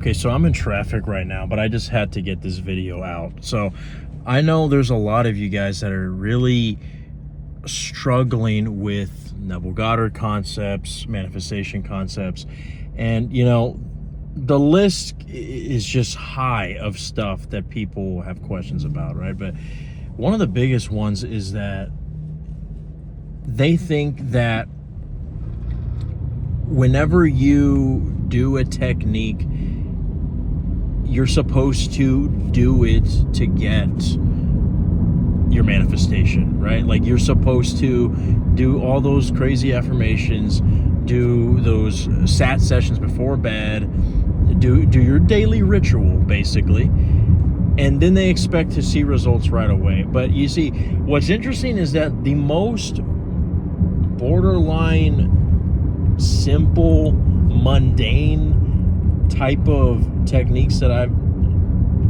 Okay, so I'm in traffic right now, but I just had to get this video out. So I know there's a lot of you guys that are really struggling with Neville Goddard concepts, manifestation concepts, and the list is just high of stuff that people have questions about, right? But one of the biggest ones is that they think that whenever you do a technique, you're supposed to do it to get your manifestation, right? Like you're supposed to do all those crazy affirmations, do those sat sessions before bed, do your daily ritual basically, and then they expect to see results right away. But you see, what's interesting is that the most borderline simple, mundane type of techniques that I've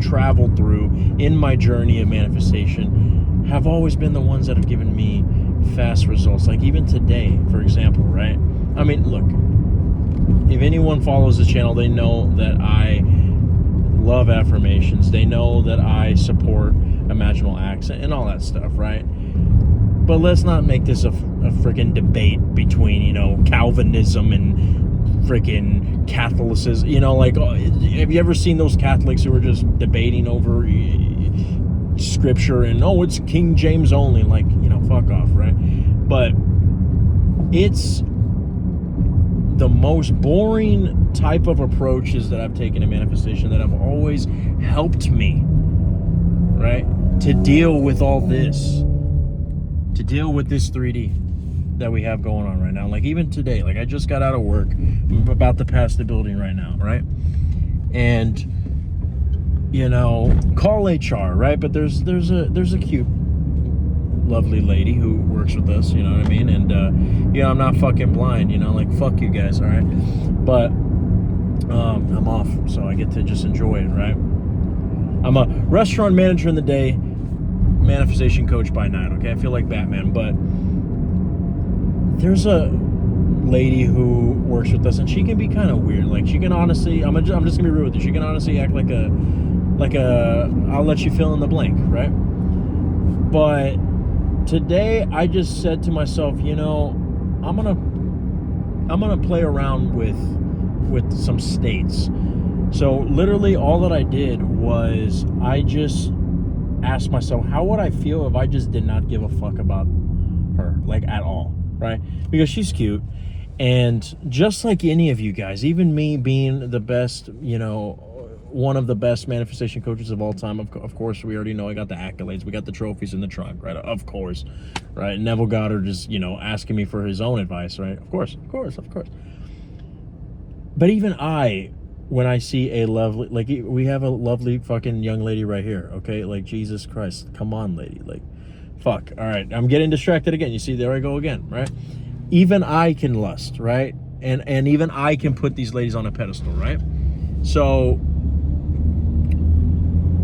traveled through in my journey of manifestation have always been the ones that have given me fast results. Like even today, for example, right? I mean, look, if anyone follows this channel, they know that I love affirmations. They know that I support imaginal acts and all that stuff, right? But let's not make this a freaking debate between, Calvinism and freaking Catholicism. Like, have you ever seen those Catholics who are just debating over scripture and, it's King James only? Like, fuck off, right? But it's the most boring type of approaches that I've taken to manifestation that have always helped me, right? To deal with all this. To deal with this 3D that we have going on right now. Like even today, like I just got out of work. I'm about to pass the building right now, right? And call HR, right? But there's a cute, lovely lady who works with us, you know what I mean? And I'm not fucking blind, like fuck you guys, all right? But I'm off, so I get to just enjoy it, right? I'm a restaurant manager in the day, manifestation coach by night, okay? I feel like Batman. But there's a lady who works with us, and she can be kind of weird. Like she can honestly, I'm just gonna be real with you, she can honestly act like a I'll let you fill in the blank, right? But today I just said to myself, I'm gonna play around with some states. So literally all that I did was I just asked myself, how would I feel if I just did not give a fuck about her, like at all, right? Because she's cute, and just like any of you guys, even me being the best, one of the best manifestation coaches of all time, of course, we already know I got the accolades, we got the trophies in the trunk, right? Of course, right? Neville Goddard is, asking me for his own advice, right? Of course. But even when I see a lovely, like we have a lovely fucking young lady right here, okay? Like Jesus Christ, come on, lady, like fuck. All right, I'm getting distracted again. You see, there I go again, right? Even I can lust, right? And even I can put these ladies on a pedestal, right? So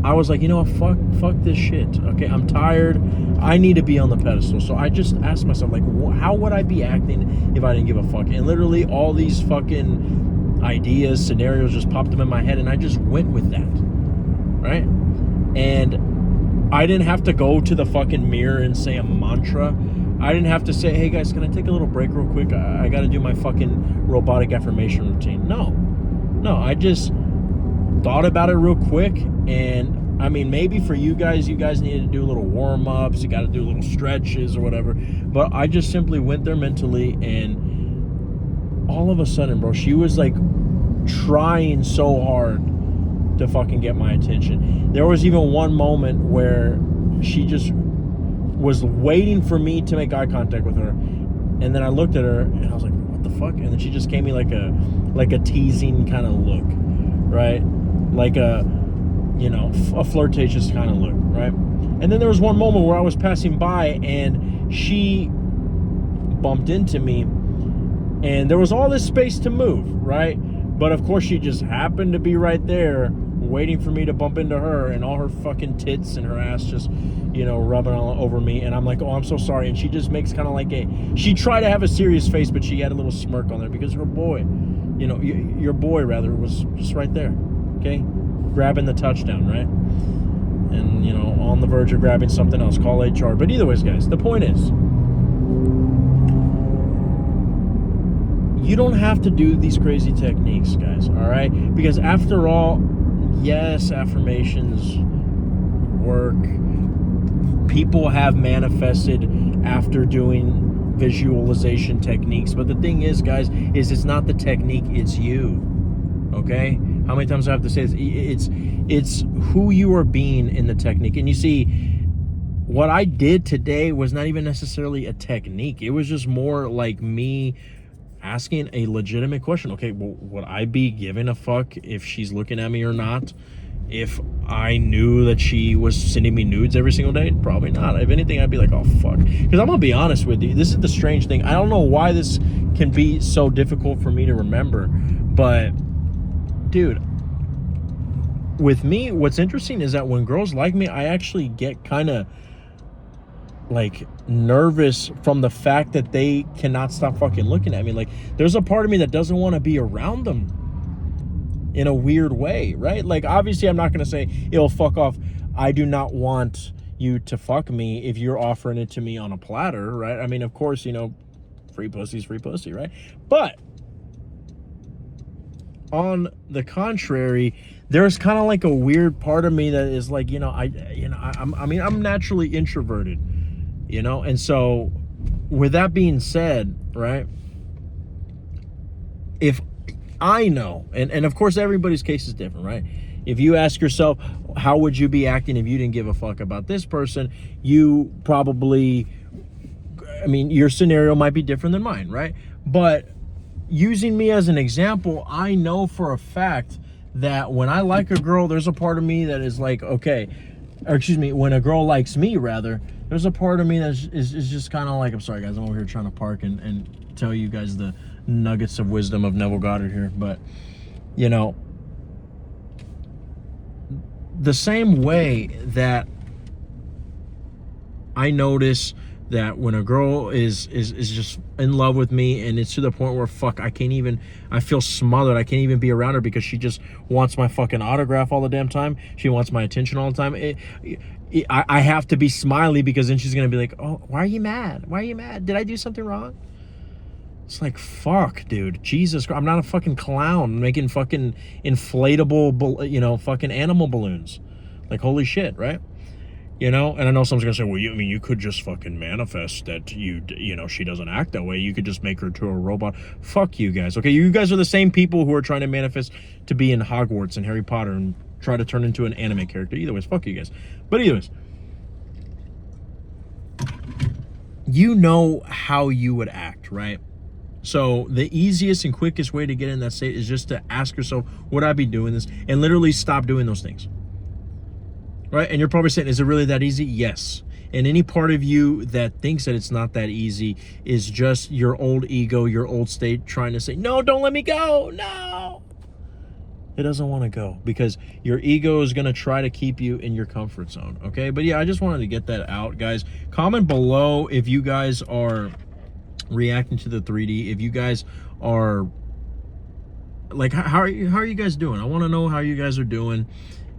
I was like, fuck this shit, okay? I'm tired. I need to be on the pedestal. So I just asked myself, like, how would I be acting if I didn't give a fuck? And literally all these fucking ideas, scenarios just popped up in my head, and I just went with that, right? And I didn't have to go to the fucking mirror and say a mantra. I didn't have to say, hey guys, can I take a little break real quick? I got to do my fucking robotic affirmation routine. No, I just thought about it real quick. And I mean, maybe for you guys needed to do a little warm-ups, you got to do little stretches or whatever, but I just simply went there mentally, and all of a sudden, bro, she was like trying so hard to fucking get my attention. There was even one moment where she just was waiting for me to make eye contact with her, and then I looked at her and I was like, what the fuck? And then she just gave me like a teasing kind of look, right? Like a flirtatious kind of look, right? And then there was one moment where I was passing by and she bumped into me, and there was all this space to move, right? But of course she just happened to be right there waiting for me to bump into her, and all her fucking tits and her ass just, rubbing all over me. And I'm like, oh, I'm so sorry. And she just makes kind of like she tried to have a serious face, but she had a little smirk on there because her boy, your boy rather, was just right there. okay? Grabbing the touchdown, right? And, you know, on the verge of grabbing something else. Call HR. But either ways, guys, the point is, you don't have to do these crazy techniques, guys, all right? Because after all, yes, affirmations work. People have manifested after doing visualization techniques. But the thing is, guys, is it's not the technique, it's you, okay? How many times do I have to say this? It's who you are being in the technique. And you see, what I did today was not even necessarily a technique. It was just more like me asking a legitimate question. Okay, well, would I be giving a fuck if she's looking at me or not? If I knew that she was sending me nudes every single day? Probably not. If anything, I'd be like, oh, fuck. Because I'm going to be honest with you. This is the strange thing. I don't know why this can be so difficult for me to remember. But, dude, with me, what's interesting is that when girls like me, I actually get kind of like nervous from the fact that they cannot stop fucking looking at me. Like, there's a part of me that doesn't want to be around them in a weird way, right? Like, obviously I'm not going to say, it'll fuck off. I do not want you to fuck me if you're offering it to me on a platter, right? I mean, of course, you know, free pussy's free pussy, right? But on the contrary, there's kind of like a weird part of me that is like, I'm naturally introverted, you know? And so with that being said, right, if I know, and of course everybody's case is different, right? If you ask yourself, how would you be acting if you didn't give a fuck about this person? You probably, I mean, your scenario might be different than mine, right? But using me as an example, I know for a fact that when I like a girl, there's a part of me that is like, okay, or excuse me, when a girl likes me, rather, there's a part of me that is just kind of like, I'm sorry guys, I'm over here trying to park and tell you guys the nuggets of wisdom of Neville Goddard here. But, you know, the same way that I notice that when a girl is just in love with me, and it's to the point where, fuck, I feel smothered. I can't even be around her because she just wants my fucking autograph all the damn time. She wants my attention all the time. I have to be smiley, because then she's going to be like, oh, why are you mad? Why are you mad? Did I do something wrong? It's like, fuck, dude. Jesus Christ. I'm not a fucking clown making fucking inflatable, you know, fucking animal balloons. Like, holy shit, right? You know? And I know someone's going to say, well, you could just fucking manifest that you know, she doesn't act that way. You could just make her to a robot. Fuck you guys. Okay, you guys are the same people who are trying to manifest to be in Hogwarts and Harry Potter and try to turn into an anime character. Either ways, fuck you guys. But anyways, you know how you would act, right? So the easiest and quickest way to get in that state is just to ask yourself, would I be doing this? And literally stop doing those things. Right? And you're probably saying, is it really that easy? Yes. And any part of you that thinks that it's not that easy is just your old ego, your old state trying to say, no, don't let me go. No. It doesn't want to go, because your ego is going to try to keep you in your comfort zone. Okay? But yeah, I just wanted to get that out, guys. Comment below if you guys are reacting to the 3D, if you guys are like, how are you guys doing? I want to know how you guys are doing,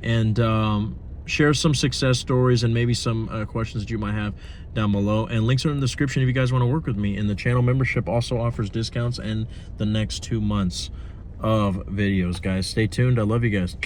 and share some success stories and maybe some questions that you might have down below, and links are in the description if you guys want to work with me. And the channel membership also offers discounts and the next 2 months of videos, guys. Stay tuned. I love you guys.